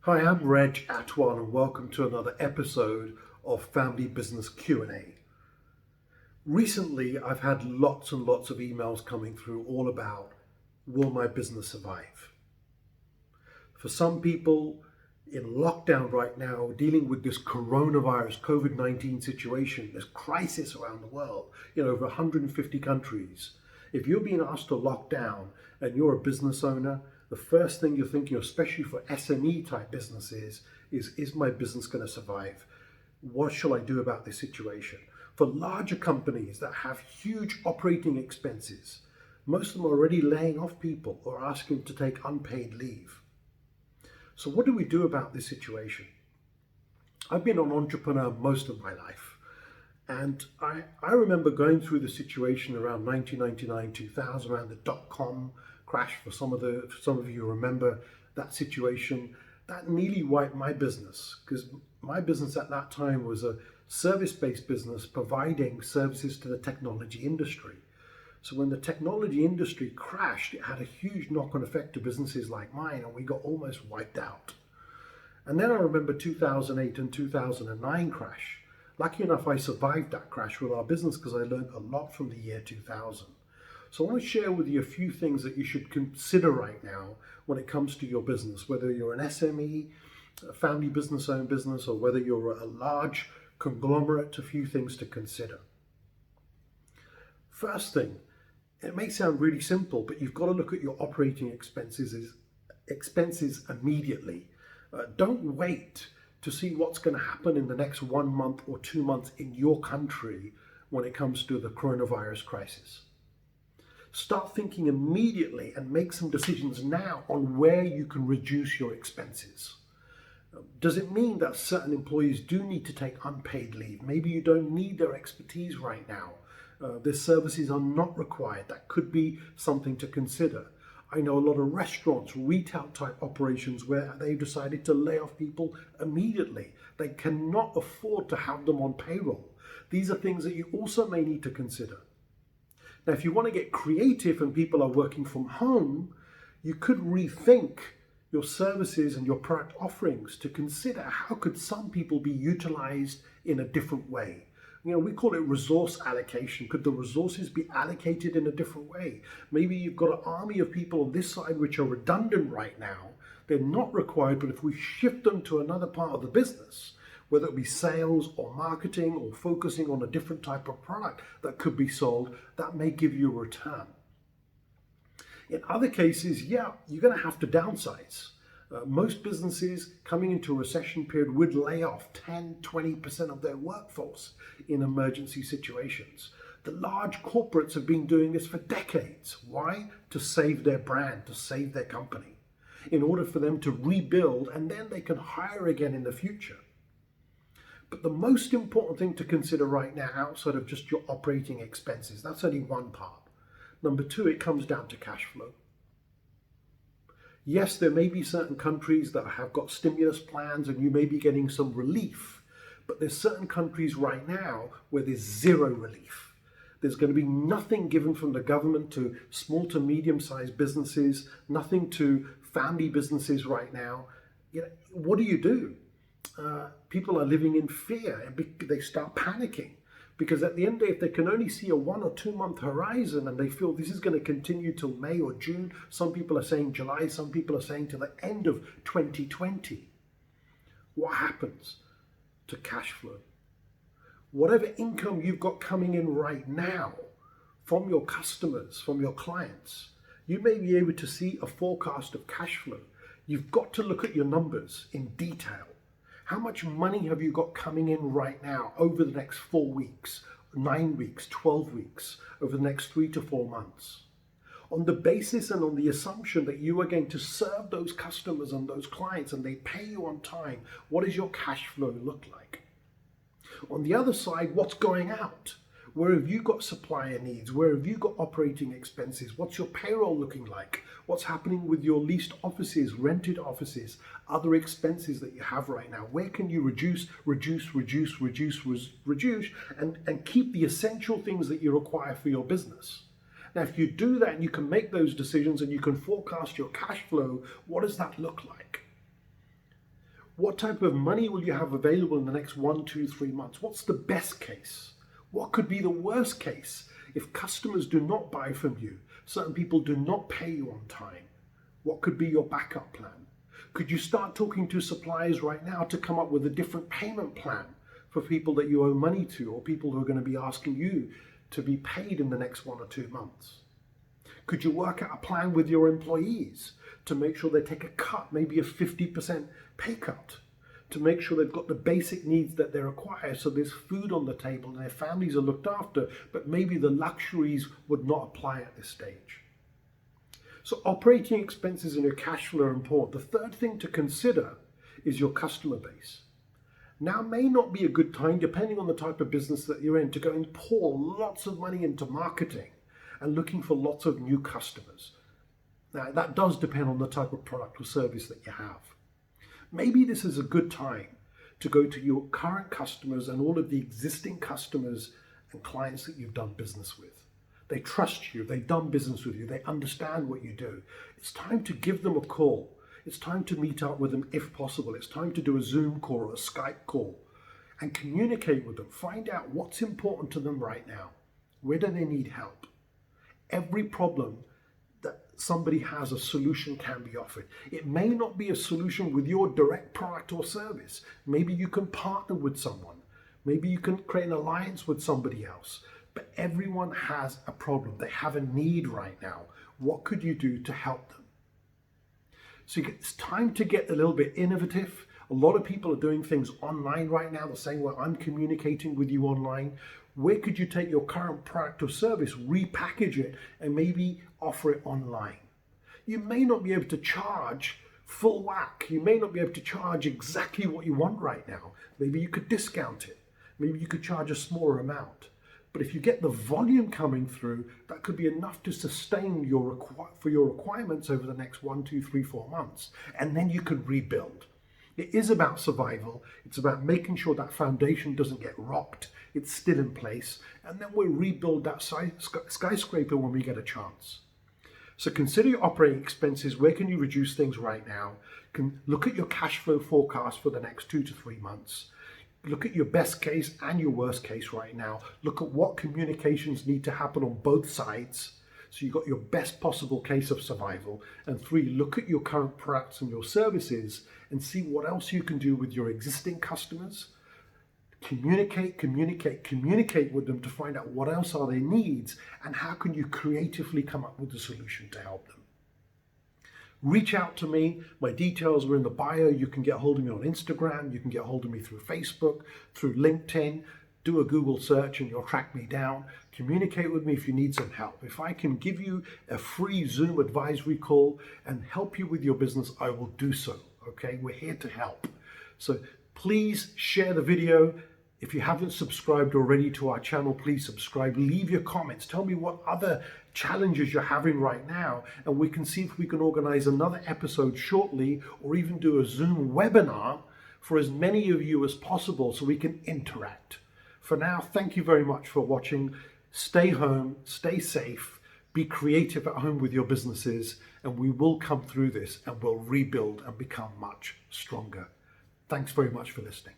Hi, I'm Reg Athwal and welcome to another episode of Family Business Q&A. Recently, I've had lots and lots of emails coming through all about, will my business survive? For some people in lockdown right now, dealing with this coronavirus, COVID-19 situation, this crisis around the world, over 150 countries. If you're being asked to lock down and you're a business owner, the first thing you're thinking, especially for SME type businesses, is my business going to survive? What shall I do about this situation? For larger companies that have huge operating expenses, most of them are already laying off people or asking to take unpaid leave. So what do we do about this situation? I've been an entrepreneur most of my life. And I remember going through the situation around 1999, 2000, around the dot-com crash. For some of you remember that situation. That nearly wiped my business, because my business at that time was a service-based business providing services to the technology industry. So when the technology industry crashed, it had a huge knock-on effect to businesses like mine, and we got almost wiped out. And then I remember 2008 and 2009 crash. Lucky enough, I survived that crash with our business because I learned a lot from the year 2000. So I want to share with you a few things that you should consider right now when it comes to your business, whether you're an SME, a family business-owned business, or whether you're a large conglomerate, a few things to consider. First thing, it may sound really simple, but you've got to look at your operating expenses immediately. Don't wait to see what's going to happen in the next 1 month or 2 months in your country when it comes to the coronavirus crisis. Start thinking immediately and make some decisions now on where you can reduce your expenses. Does it mean that certain employees do need to take unpaid leave? Maybe you don't need their expertise right now. Their services are not required. That could be something to consider. I know a lot of restaurants, retail type operations where they've decided to lay off people immediately. They cannot afford to have them on payroll. These are things that you also may need to consider. Now, if you want to get creative and people are working from home, you could rethink your services and your product offerings to consider how could some people be utilized in a different way. We call it resource allocation. Could the resources be allocated in a different way? Maybe you've got an army of people on this side which are redundant right now. They're not required, but if we shift them to another part of the business, whether it be sales or marketing or focusing on a different type of product that could be sold, that may give you a return. In other cases, you're going to have to downsize. Most businesses coming into a recession period would lay off 10, 20% of their workforce in emergency situations. The large corporates have been doing this for decades. Why? To save their brand, to save their company, in order for them to rebuild, and then they can hire again in the future. But the most important thing to consider right now, outside of just your operating expenses, that's only one part. Number two, it comes down to cash flow. Yes, there may be certain countries that have got stimulus plans and you may be getting some relief, but there's certain countries right now where there's zero relief. There's going to be nothing given from the government to small to medium-sized businesses, nothing to family businesses right now. What do? People are living in fear and they start panicking. Because at the end of the day, if they can only see a 1 or 2 month horizon and they feel this is going to continue till May or June, some people are saying July, some people are saying to the end of 2020, what happens to cash flow? Whatever income you've got coming in right now from your customers, from your clients, you may be able to see a forecast of cash flow. You've got to look at your numbers in detail. How much money have you got coming in right now over the next 4 weeks, 9 weeks, 12 weeks, over the next 3 to 4 months? On the basis and on the assumption that you are going to serve those customers and those clients and they pay you on time, what does your cash flow look like? On the other side, what's going out? Where have you got supplier needs? Where have you got operating expenses? What's your payroll looking like? What's happening with your leased offices, rented offices, other expenses that you have right now? Where can you reduce, and keep the essential things that you require for your business? Now, if you do that and you can make those decisions and you can forecast your cash flow, what does that look like? What type of money will you have available in the next 1, 2, 3 months? What's the best case? What could be the worst case if customers do not buy from you? Certain people do not pay you on time. What could be your backup plan? Could you start talking to suppliers right now to come up with a different payment plan for people that you owe money to, or people who are going to be asking you to be paid in the next 1 or 2 months? Could you work out a plan with your employees to make sure they take a cut, maybe a 50% pay cut, to make sure they've got the basic needs that they require, so there's food on the table and their families are looked after, but maybe the luxuries would not apply at this stage? So operating expenses and your cash flow are important. The third thing to consider is your customer base. Now may not be a good time, depending on the type of business that you're in, to go and pour lots of money into marketing and looking for lots of new customers. Now that does depend on the type of product or service that you have. Maybe this is a good time to go to your current customers and all of the existing customers and clients that you've done business with. They trust you, they've done business with you, they understand what you do. It's time to give them a call. It's time to meet up with them if possible. It's time to do a Zoom call or a Skype call and communicate with them. Find out what's important to them right now. Where do they need help? Every problem that somebody has, a solution can be offered. It may not be a solution with your direct product or service. Maybe you can partner with someone. Maybe you can create an alliance with somebody else. But everyone has a problem. They have a need right now. What could you do to help them? So it's time to get a little bit innovative. A lot of people are doing things online right now. They're saying, well, I'm communicating with you online. Where could you take your current product or service, repackage it, and maybe offer it online? You may not be able to charge full whack. You may not be able to charge exactly what you want right now. Maybe you could discount it. Maybe you could charge a smaller amount. But if you get the volume coming through, that could be enough to sustain your requirements over the next 1, 2, 3, 4 months. And then you can rebuild. It is about survival. It's about making sure that foundation doesn't get rocked. It's still in place. And then we'll rebuild that skyscraper when we get a chance. So consider your operating expenses. Where can you reduce things right now? Look at your cash flow forecast for the next 2 to 3 months. Look at your best case and your worst case right now. Look at what communications need to happen on both sides, so you've got your best possible case of survival. And 3, look at your current products and your services and see what else you can do with your existing customers. Communicate with them to find out what else are their needs and how can you creatively come up with a solution to help them. Reach out to me. My details are in the bio. You can get hold of me on Instagram. You can get hold of me through Facebook, through LinkedIn. Do a Google search and you'll track me down. Communicate with me if you need some help. If I can give you a free Zoom advisory call and help you with your business, I will do so. Okay, we're here to help. So please share the video. If you haven't subscribed already to our channel, please subscribe. Leave your comments. Tell me what other challenges you're having right now, and we can see if we can organize another episode shortly, or even do a Zoom webinar for as many of you as possible so we can interact. For now, thank you very much for watching. Stay home, stay safe, be creative at home with your businesses, and we will come through this and we'll rebuild and become much stronger. Thanks very much for listening.